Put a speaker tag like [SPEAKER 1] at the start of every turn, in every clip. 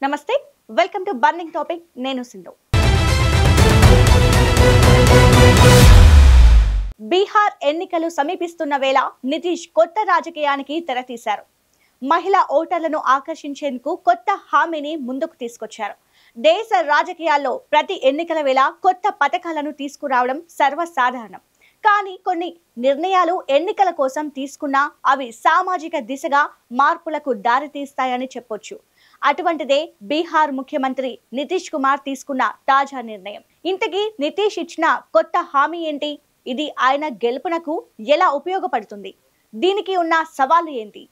[SPEAKER 1] నమస్తే, welcome to burning topic. నేను సింధు. బీహార్ ఎన్నికలు సమీపిస్తున్న వేళ నితీష్ కొత్త రాజకీయానికి తెరతీశారు. మహిళా ఓటర్లను ఆకర్షించేందుకు కొత్త హామీని ముందుకు తీసుకొచ్చారు. దేశ రాజకీయాల్లో ప్రతి ఎన్నికల వేళ కొత్త పథకాలను తీసుకురావడం సర్వసాధారణం. కానీ కొన్ని నిర్ణయాలు ఎన్నికల కోసం తీసుకున్నా అవి సామాజిక దిశగా మార్పులకు దారితీస్తాయని చెప్పొచ్చు. అటువంటిదే బీహార్ ముఖ్యమంత్రి నితీష్ కుమార్ తీసుకున్న తాజా నిర్ణయం. ఇంతకీ నితీష్ ఇచ్చిన కొత్త హామీ ఏంటి? ఇది ఆయన గెలుపునకు ఎలా ఉపయోగపడుతుంది? దీనికి ఉన్న సవాళ్లు ఏంటి?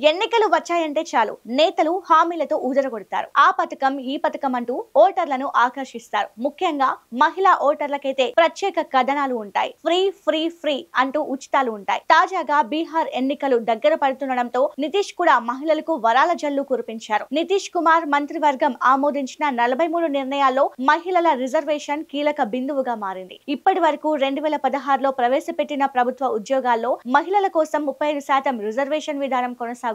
[SPEAKER 1] ఎన్నికలు వచ్చాయంటే చాలు నేతలు హామీలతో ఊదరగొడతారు. ఆ పథకం ఈ పథకం అంటూ ఓటర్లను ఆకర్షిస్తారు. ముఖ్యంగా మహిళా ఓటర్లకైతే ప్రత్యేక కథనాలు ఉంటాయి. ఫ్రీ ఫ్రీ ఫ్రీ అంటూ ఉచితాలు ఉంటాయి. తాజాగా బీహార్ ఎన్నికలు దగ్గర పడుతుండటంతో నితీష్ కూడా మహిళలకు వరాల జల్లు కురిపించారు. నితీష్ కుమార్ మంత్రివర్గం ఆమోదించిన 43 నిర్ణయాల్లో మహిళల రిజర్వేషన్ కీలక బిందువుగా మారింది. ఇప్పటి వరకు 2016లో ప్రవేశపెట్టిన ప్రభుత్వ ఉద్యోగాల్లో మహిళల కోసం 35% రిజర్వేషన్ విధానం కొనసాగుతుంది.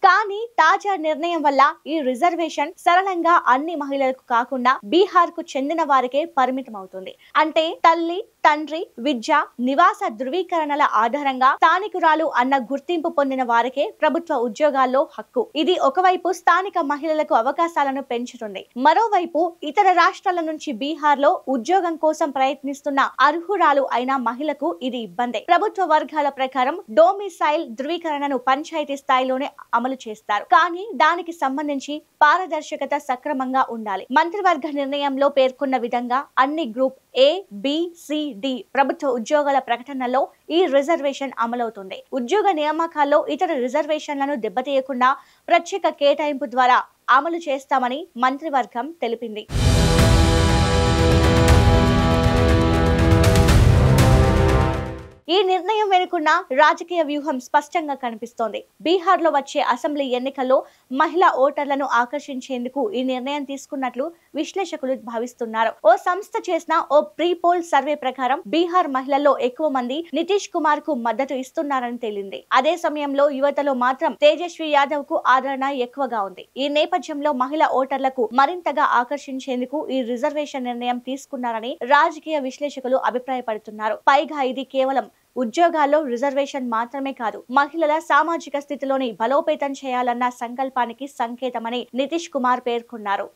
[SPEAKER 1] కానీ తాజా నిర్ణయం వల్ల ఈ రిజర్వేషన్ సరళంగా అన్ని మహిళలకు కాకుండా బీహార్ కు చెందిన వారికే పరిమితం అవుతుంది. అంటే తల్లి, తండ్రి, విద్య, నివాస ధృవీకరణల ఆధారంగా స్థానికురాలు అన్న గుర్తింపు పొందిన వారికే ప్రభుత్వ ఉద్యోగాల్లో హక్కు. ఇది ఒకవైపు స్థానిక మహిళలకు అవకాశాలను పెంచుతుంది. మరోవైపు ఇతర రాష్ట్రాల నుంచి బీహార్ లో ఉద్యోగం కోసం ప్రయత్నిస్తున్న అర్హురాలు అయిన మహిళకు ఇది ఇబ్బందే. ప్రభుత్వ వర్గాల ప్రకారం డొమిసైల్ ధృవీకరణను పంచాయతీ స్థాయిలోనే అమలు చేస్తారు. కానీ దానికి సంబంధించి పారదర్శకత సక్రమంగా ఉండాలి. మంత్రివర్గ నిర్ణయంలో పేర్కొన్న విధంగా అన్ని group A, B, C, D ప్రభుత్వ ఉద్యోగాల ప్రకటనలో ఈ రిజర్వేషన్ అమలవుతుంది. ఉద్యోగ నియామకాల్లో ఇతర రిజర్వేషన్లను దెబ్బతీయకుండా ప్రత్యేక కేటాయింపు ద్వారా అమలు చేస్తామని మంత్రివర్గం తెలిపింది. ఈ నిర్ణయం వెనుకున్న రాజకీయ వ్యూహం స్పష్టంగా కనిపిస్తోంది. బీహార్ లో వచ్చే అసెంబ్లీ ఎన్నికల్లో మహిళా ఓటర్లను ఆకర్షించేందుకు ఈ నిర్ణయం తీసుకున్నట్లు విశ్లేషకులు భావిస్తున్నారు. ఓ సంస్థ చేసిన ఓ ప్రీ పోల్ సర్వే ప్రకారం బీహార్ మహిళల్లో ఎక్కువ మంది నితీష్ కుమార్ కు మద్దతు ఇస్తున్నారని తేలింది. అదే సమయంలో యువతలో మాత్రం తేజస్వి యాదవ్ కు ఆదరణ ఎక్కువగా ఉంది. ఈ నేపథ్యంలో మహిళా ఓటర్లకు మరింతగా ఆకర్షించేందుకు ఈ రిజర్వేషన్ నిర్ణయం తీసుకున్నారని రాజకీయ విశ్లేషకులు అభిప్రాయపడుతున్నారు. పైగా ఇది కేవలం ఉద్యోగాల్లో రిజర్వేషన్ మాత్రమే కాదు, మహిళల సామాజిక స్థితిలోని బలోపేతం చేయాలన్న సంకల్పానికి సంకేతమని నితీష్ కుమార్ పేర్కొన్నారు.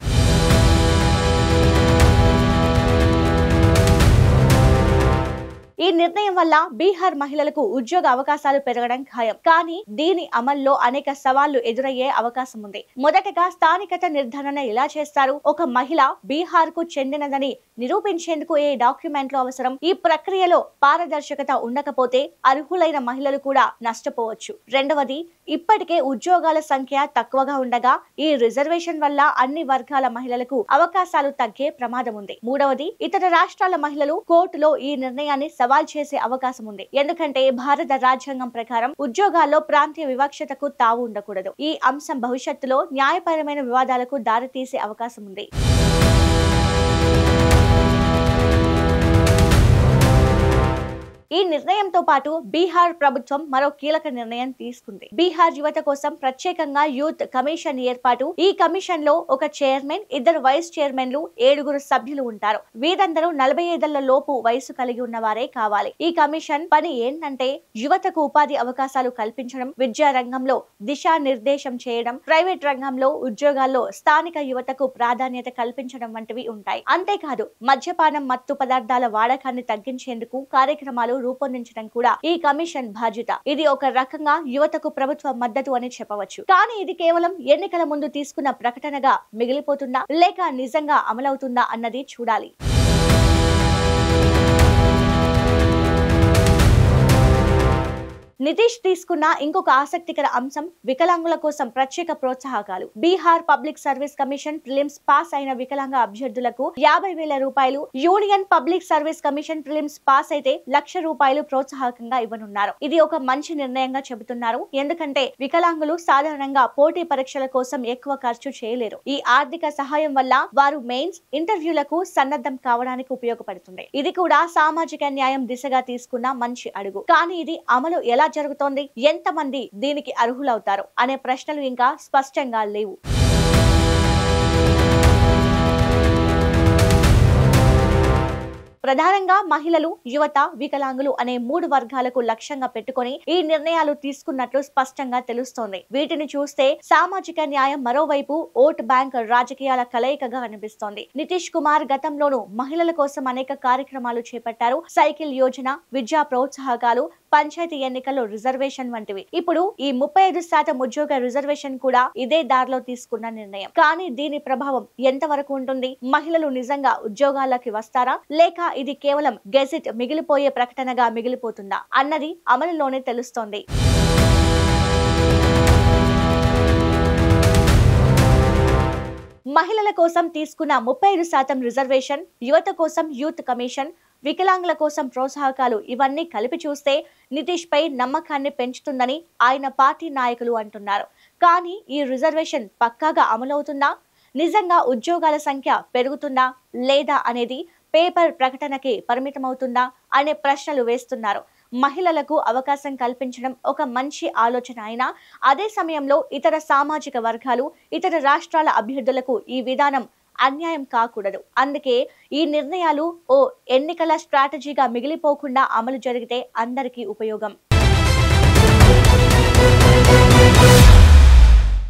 [SPEAKER 1] ఈ నిర్ణయం వల్ల బీహార్ మహిళలకు ఉద్యోగ అవకాశాలు పెరగడం ఖాయం. కానీ దీని అమల్లో అనేక సవాళ్లు ఎదురయ్యే అవకాశం ఉంది. మొదటగా స్థానికత నిర్ధారణ ఎలా చేస్తారు? ఒక మహిళ బీహార్ కు చెందినదని నిరూపించేందుకు ఏ డాక్యుమెంట్లు అవసరం? ఈ ప్రక్రియలో పారదర్శకత ఉండకపోతే అర్హులైన మహిళలు కూడా నష్టపోవచ్చు. రెండవది, ఇప్పటికే ఉద్యోగాల సంఖ్య తక్కువగా ఉండగా ఈ రిజర్వేషన్ వల్ల అన్ని వర్గాల మహిళలకు అవకాశాలు తగ్గే ప్రమాదం ఉంది. మూడవది, ఇతర రాష్ట్రాల మహిళలు కోర్టులో ఈ నిర్ణయాన్ని సవాల్ చేసే అవకాశం ఉంది. ఎందుకంటే భారత రాజ్యాంగం ప్రకారం ఉద్యోగాల్లో ప్రాంతీయ వివక్షతకు తావు ఉండకూడదు. ఈ అంశం భవిష్యత్తులో న్యాయపరమైన వివాదాలకు దారితీసే అవకాశం ఉంది. ఈ నిర్ణయంతో పాటు బీహార్ ప్రభుత్వం మరో కీలక నిర్ణయం తీసుకుంది. బీహార్ యువత కోసం ప్రత్యేకంగా యూత్ కమిషన్ ఏర్పాటు. ఈ కమిషన్ లో ఒక చైర్మన్, 2 వైస్ చైర్మన్లు, 7 సభ్యులు ఉంటారు. వీరందరూ 45 లోపు వయసు కలిగి ఉన్నవారే కావాలి. ఈ కమిషన్ పని ఏంటంటే యువతకు ఉపాధి అవకాశాలు కల్పించడం, విద్యా రంగంలో దిశానిర్దేశం చేయడం, ప్రైవేట్ రంగంలో ఉద్యోగాల్లో స్థానిక యువతకు ప్రాధాన్యత కల్పించడం వంటివి ఉంటాయి. అంతేకాదు మద్యపానం, మత్తు పదార్థాల వాడకాన్ని తగ్గించేందుకు కార్యక్రమాలు రూపొందించడం కూడా ఈ కమిషన్ బాధ్యత. ఇది ఒక రకంగా యువతకు ప్రభుత్వ మద్దతు అని చెప్పవచ్చు. కానీ ఇది కేవలం ఎన్నికల ముందు తీసుకున్న ప్రకటనగా మిగిలిపోతుందా లేక నిజంగా అమలవుతుందా అన్నది చూడాలి. నితీష్ తీసుకున్న ఇంకొక ఆసక్తికర అంశం వికలాంగుల కోసం ప్రత్యేక ప్రోత్సాహకాలు. Bihar public service commission prelims pass అయిన వికలాంగ అభ్యర్థులకు 50,000 రూపాయలు, union public service commission prelims pass అయితే 1,00,000 రూపాయలు ప్రోత్సాహకంగా ఇవ్వనున్నారు. ఇది ఒక మంచి నిర్ణయంగా చెబుతున్నారు. ఎందుకంటే వికలాంగులు సాధారణంగా పోటీ పరీక్షల కోసం ఎక్కువ ఖర్చు చేయలేరు. ఈ ఆర్థిక సహాయం వల్ల వారు మెయిన్స్, ఇంటర్వ్యూలకు సన్నద్ధం కావడానికి ఉపయోగపడుతుంది. ఇది కూడా సామాజిక న్యాయం దిశగా తీసుకున్న మంచి అడుగు. కానీ ఇది అమలు ఎలా జరుగుతోంది, ఎంతమంది దీనికి అర్హులవుతారు అనే ప్రశ్నలు ఇంకా స్పష్టంగా లేవు. ప్రధానంగా మహిళలు, యువత, వికలాంగులు అనే 3 వర్గాలకు లక్ష్యంగా పెట్టుకొని ఈ నిర్ణయాలు తీసుకున్నట్లు స్పష్టంగా తెలుస్తోంది. వీటిని చూస్తే సామాజిక న్యాయం, మరోవైపు ఓట్ బ్యాంక్ రాజకీయాల కలయికగా అనిపిస్తోంది. నితీష్ కుమార్ గతంలోనూ మహిళల కోసం అనేక కార్యక్రమాలు చేపట్టారు. సైకిల్ యోజన, విద్యా ప్రోత్సాహకాలు, పంచాయతీ ఎన్నికల్లో రిజర్వేషన్ వంటివి. ఇప్పుడు ఈ 35% ఉద్యోగ రిజర్వేషన్ కూడా ఇదే దారిలో తీసుకున్న నిర్ణయం. కానీ దీని ప్రభావం ఎంతవరకు ఉంటుంది? మహిళలు నిజంగా ఉద్యోగాల్లోకి వస్తారా, లేక ఇది కేవలం గెజిట్ మిగిలిపోయే ప్రకటనగా మిగిలిపోతుందా అన్నది అమలులోనే తెలుస్తోంది. మహిళల కోసం తీసుకున్న 35% రిజర్వేషన్, యువత కోసం యూత్ కమిషన్, వికలాంగుల కోసం ప్రోత్సాహకాలు ఇవన్నీ కలిపి చూస్తే నితీష్ పై నమ్మకాన్ని పెంచుతుందని ఆయన పార్టీ నాయకులు అంటున్నారు. కానీ ఈ రిజర్వేషన్ పక్కాగా అమలవుతుందా? నిజంగా ఉద్యోగాల సంఖ్య పెరుగుతుందా లేదా అనేది పేపర్ ప్రకటనకి పరిమితమవుతుందా అనే ప్రశ్నలు వేస్తున్నారు. మహిళలకు అవకాశం కల్పించడం ఒక మంచి ఆలోచన అయినా అదే సమయంలో ఇతర సామాజిక వర్గాలు, ఇతర రాష్ట్రాల అభ్యర్థులకు ఈ విధానం అన్యాయం కాకూడదు. అందుకే ఈ నిర్ణయాలు ఓ ఎన్నికల స్ట్రాటజీగా మిగిలిపోకుండా అమలు జరిగితే అందరికీ ఉపయోగం.